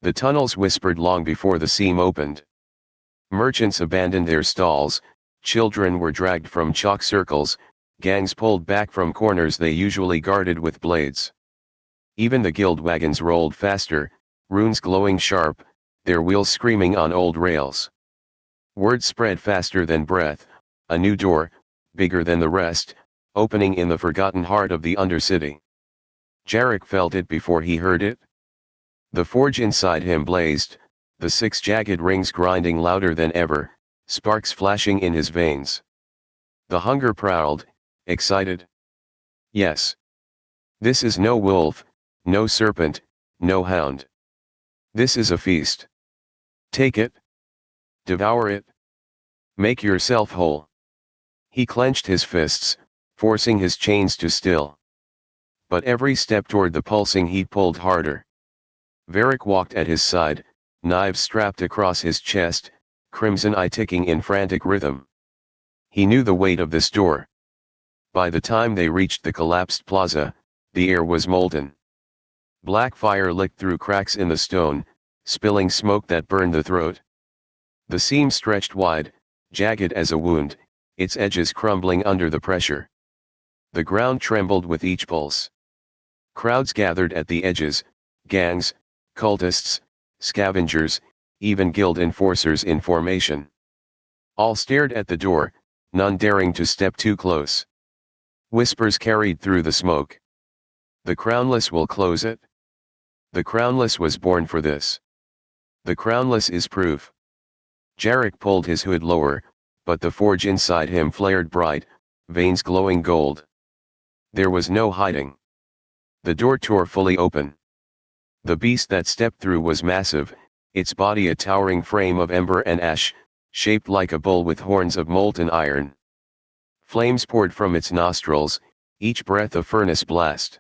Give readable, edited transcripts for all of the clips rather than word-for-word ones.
The tunnels whispered long before the seam opened. Merchants abandoned their stalls, children were dragged from chalk circles, gangs pulled back from corners they usually guarded with blades. Even the guild wagons rolled faster, runes glowing sharp, their wheels screaming on old rails. Word spread faster than breath, a new door, bigger than the rest, opening in the forgotten heart of the Undercity. Jarek felt it before he heard it. The forge inside him blazed, the 6 jagged rings grinding louder than ever, sparks flashing in his veins. The hunger prowled, excited. Yes. This is no wolf, no serpent, no hound. This is a feast. Take it. Devour it. Make yourself whole. He clenched his fists, forcing his chains to still. But every step toward the pulsing heat pulled harder. Varric walked at his side, knives strapped across his chest, crimson eye ticking in frantic rhythm. He knew the weight of this door. By the time they reached the collapsed plaza, the air was molten. Black fire licked through cracks in the stone, spilling smoke that burned the throat. The seam stretched wide, jagged as a wound, its edges crumbling under the pressure. The ground trembled with each pulse. Crowds gathered at the edges, gangs, cultists, scavengers, even guild enforcers in formation. All stared at the door, none daring to step too close. Whispers carried through the smoke. The Crownless will close it. The Crownless was born for this. The Crownless is proof. Jarek pulled his hood lower, but the forge inside him flared bright, veins glowing gold. There was no hiding. The door tore fully open. The beast that stepped through was massive, its body a towering frame of ember and ash, shaped like a bull with horns of molten iron. Flames poured from its nostrils, each breath a furnace blast.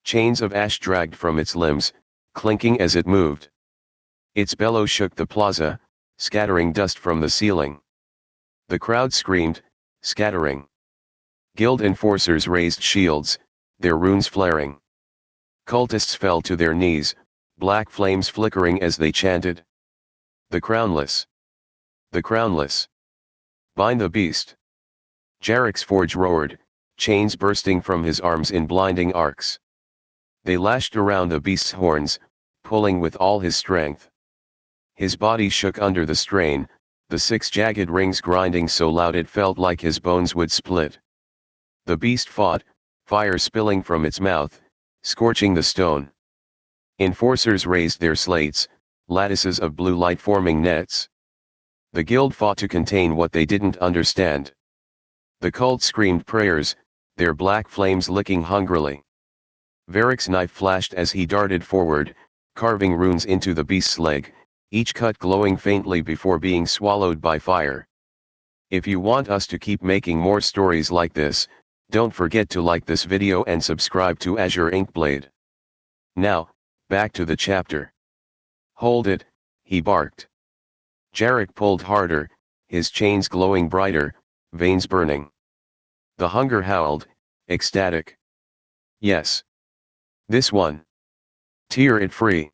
Chains of ash dragged from its limbs, clinking as it moved. Its bellow shook the plaza, scattering dust from the ceiling. The crowd screamed, scattering. Guild enforcers raised shields, their runes flaring. Cultists fell to their knees, black flames flickering as they chanted. The Crownless. The Crownless. Bind the beast. Jarek's forge roared, chains bursting from his arms in blinding arcs. They lashed around the beast's horns, pulling with all his strength. His body shook under the strain, the 6 jagged rings grinding so loud it felt like his bones would split. The beast fought, fire spilling from its mouth, scorching the stone. Enforcers raised their slates, lattices of blue light forming nets. The guild fought to contain what they didn't understand. The cult screamed prayers, their black flames licking hungrily. Varric's knife flashed as he darted forward, carving runes into the beast's leg, each cut glowing faintly before being swallowed by fire. If you want us to keep making more stories like this, don't forget to like this video and subscribe to Azure Inkblade. Now, back to the chapter. Hold it, he barked. Jarek pulled harder, his chains glowing brighter, veins burning. The hunger howled, ecstatic. Yes. This one. Tear it free.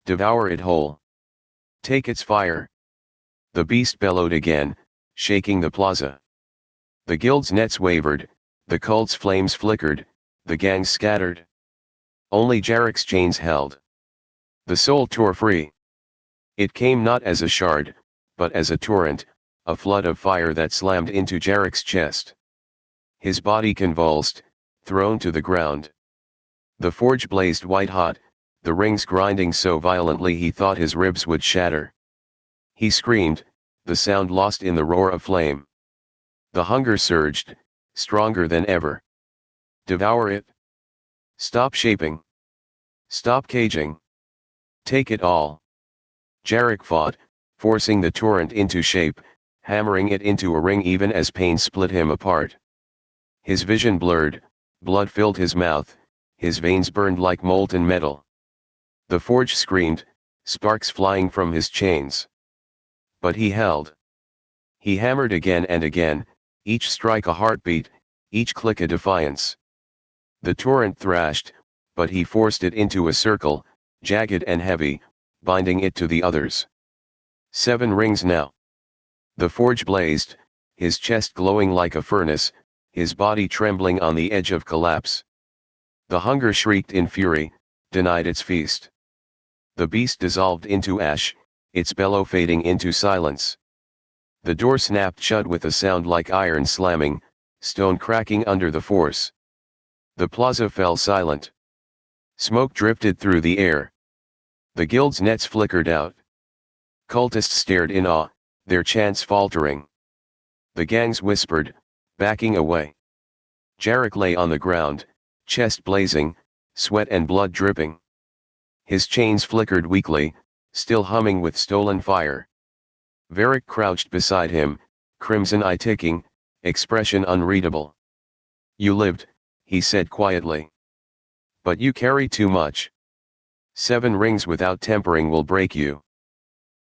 Devour it whole. Take its fire. The beast bellowed again, shaking the plaza. The guild's nets wavered, the cult's flames flickered, the gangs scattered. Only Jarek's chains held. The soul tore free. It came not as a shard, but as a torrent, a flood of fire that slammed into Jarek's chest. His body convulsed, thrown to the ground. The forge blazed white-hot, the rings grinding so violently he thought his ribs would shatter. He screamed, the sound lost in the roar of flame. The hunger surged, stronger than ever. Devour it. Stop shaping. Stop caging. Take it all. Jarek fought, forcing the torrent into shape, hammering it into a ring even as pain split him apart. His vision blurred, blood filled his mouth, his veins burned like molten metal. The forge screamed, sparks flying from his chains. But he held. He hammered again and again, each strike a heartbeat, each click a defiance. The torrent thrashed, but he forced it into a circle, jagged and heavy, binding it to the others. 7 rings now. The forge blazed, his chest glowing like a furnace, his body trembling on the edge of collapse. The hunger shrieked in fury, denied its feast. The beast dissolved into ash, its bellow fading into silence. The door snapped shut with a sound like iron slamming, stone cracking under the force. The plaza fell silent. Smoke drifted through the air. The guild's nets flickered out. Cultists stared in awe, their chants faltering. The gangs whispered, backing away. Jarek lay on the ground, chest blazing, sweat and blood dripping. His chains flickered weakly, still humming with stolen fire. Varric crouched beside him, crimson eye ticking, expression unreadable. "You lived," he said quietly. "But you carry too much. 7 rings without tempering will break you."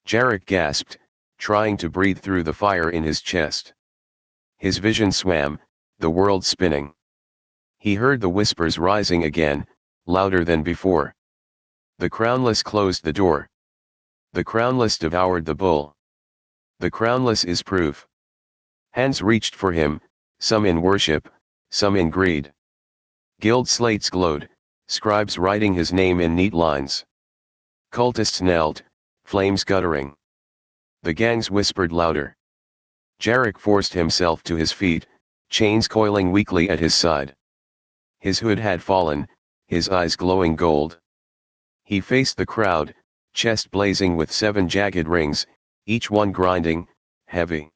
Jarek gasped, trying to breathe through the fire in his chest. His vision swam, the world spinning. He heard the whispers rising again, louder than before. The crownless closed the door. The crownless devoured the bull. The crownless is proof. Hands reached for him, some in worship, some in greed. Guild slates glowed, scribes writing his name in neat lines. Cultists knelt, flames guttering. The gangs whispered louder. Jarek forced himself to his feet, chains coiling weakly at his side. His hood had fallen, his eyes glowing gold. He faced the crowd, chest blazing with 7 jagged rings, each one grinding, heavy.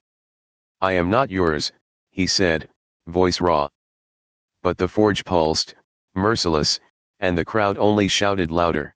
"I am not yours," he said, voice raw. But the forge pulsed, merciless, and the crowd only shouted louder.